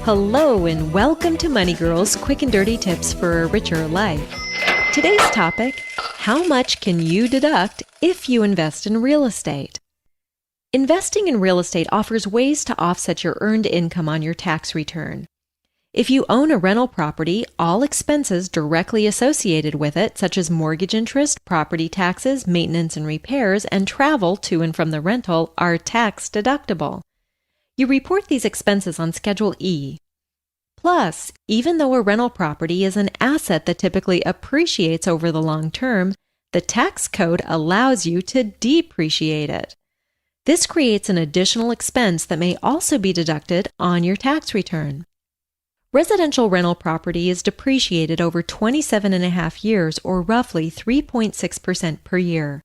Hello and welcome to Money Girls Quick and Dirty Tips for a Richer Life. Today's topic, how much can you deduct if you invest in real estate? Investing in real estate offers ways to offset your earned income on your tax return. If you own a rental property, all expenses directly associated with it, such as mortgage interest, property taxes, maintenance and repairs, and travel to and from the rental, are tax deductible. You report these expenses on Schedule E. Plus, even though a rental property is an asset that typically appreciates over the long term, the tax code allows you to depreciate it. This creates an additional expense that may also be deducted on your tax return. Residential rental property is depreciated over 27.5 years, or roughly 3.6% per year.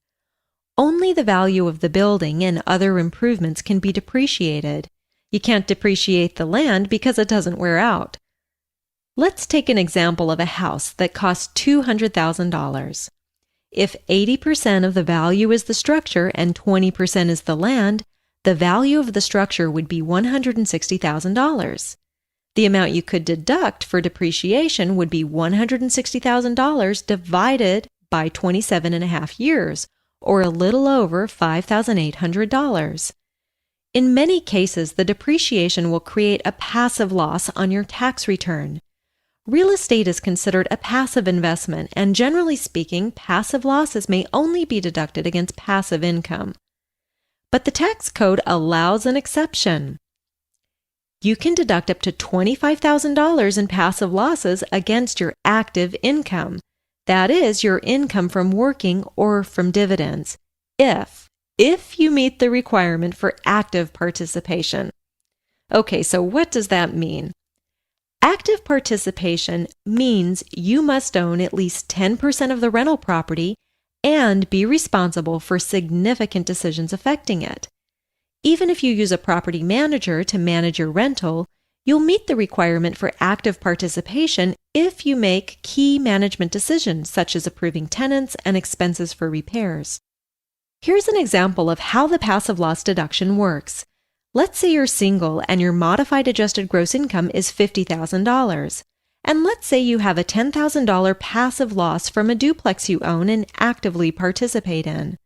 Only the value of the building and other improvements can be depreciated. You can't depreciate the land because it doesn't wear out. Let's take an example of a house that costs $200,000. If 80% of the value is the structure and 20% is the land, the value of the structure would be $160,000. The amount you could deduct for depreciation would be $160,000 divided by 27.5 years, or a little over $5,800. In many cases, the depreciation will create a passive loss on your tax return. Real estate is considered a passive investment, and generally speaking, passive losses may only be deducted against passive income. But the tax code allows an exception. You can deduct up to $25,000 in passive losses against your active income. That is, your income from working or from dividends, if you meet the requirement for active participation. Okay, so what does that mean? Active participation means you must own at least 10% of the rental property and be responsible for significant decisions affecting it. Even if you use a property manager to manage your rental, you'll meet the requirement for active participation if you make key management decisions, such as approving tenants and expenses for repairs. Here's an example of how the passive loss deduction works. Let's say you're single and your modified adjusted gross income is $50,000. And let's say you have a $10,000 passive loss from a duplex you own and actively participate in.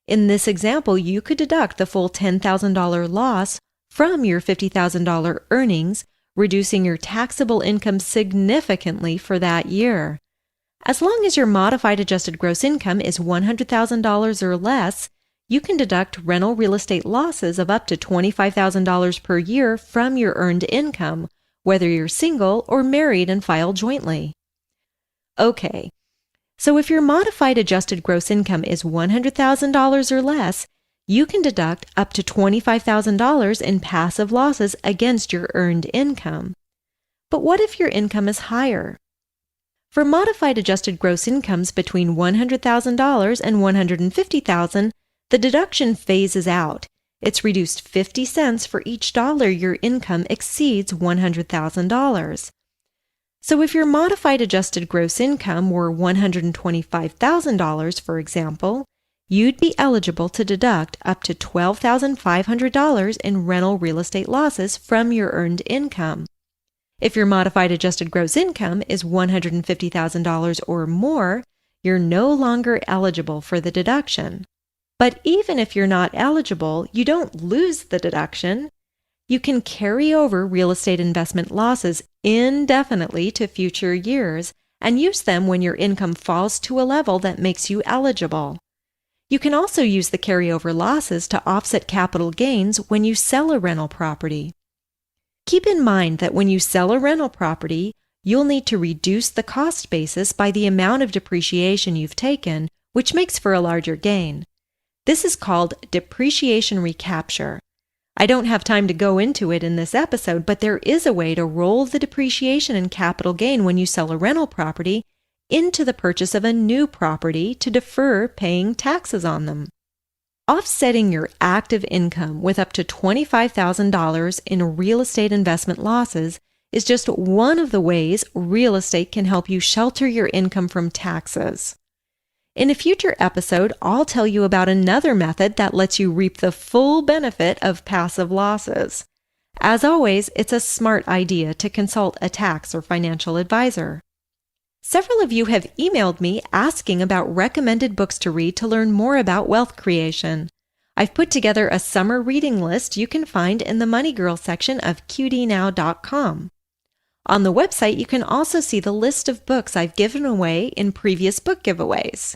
In this example, you could deduct the full $10,000 loss from your $50,000 earnings, reducing your taxable income significantly for that year. As long as your modified adjusted gross income is $100,000 or less, you can deduct rental real estate losses of up to $25,000 per year from your earned income, whether you're single or married and file jointly. Okay, so if your modified adjusted gross income is $100,000 or less, you can deduct up to $25,000 in passive losses against your earned income. But what if your income is higher? For modified adjusted gross incomes between $100,000 and $150,000, the deduction phases out. It's reduced 50 cents for each dollar your income exceeds $100,000. So if your modified adjusted gross income were $125,000, for example, you'd be eligible to deduct up to $12,500 in rental real estate losses from your earned income. If your modified adjusted gross income is $150,000 or more, you're no longer eligible for the deduction. But even if you're not eligible, you don't lose the deduction. You can carry over real estate investment losses indefinitely to future years and use them when your income falls to a level that makes you eligible. You can also use the carryover losses to offset capital gains when you sell a rental property. Keep in mind that when you sell a rental property, you'll need to reduce the cost basis by the amount of depreciation you've taken, which makes for a larger gain. This is called depreciation recapture. I don't have time to go into it in this episode, but there is a way to roll the depreciation and capital gain when you sell a rental property into the purchase of a new property to defer paying taxes on them. Offsetting your active income with up to $25,000 in real estate investment losses is just one of the ways real estate can help you shelter your income from taxes. In a future episode, I'll tell you about another method that lets you reap the full benefit of passive losses. As always, it's a smart idea to consult a tax or financial advisor. Several of you have emailed me asking about recommended books to read to learn more about wealth creation. I've put together a summer reading list you can find in the Money Girl section of qdnow.com. On the website, you can also see the list of books I've given away in previous book giveaways.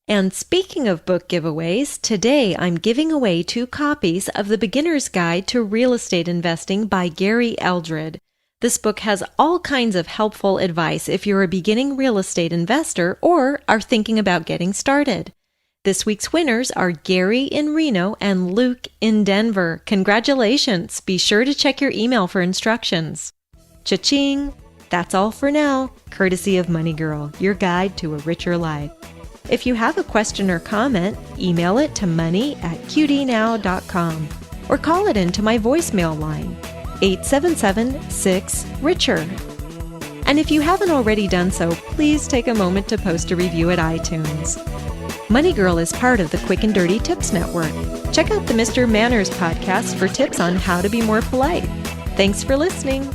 And speaking of book giveaways, today I'm giving away 2 copies of The Beginner's Guide to Real Estate Investing by Gary Eldred. This book has all kinds of helpful advice if you're a beginning real estate investor or are thinking about getting started. This week's winners are Gary in Reno and Luke in Denver. Congratulations! Be sure to check your email for instructions. Cha-ching! That's all for now, courtesy of Money Girl, your guide to a richer life. If you have a question or comment, email it to money@qdnow.com or call it into my voicemail line, 877-6-RICHER. And if you haven't already done so, please take a moment to post a review at iTunes. Money Girl is part of the Quick and Dirty Tips Network. Check out the Mr. Manners podcast for tips on how to be more polite. Thanks for listening.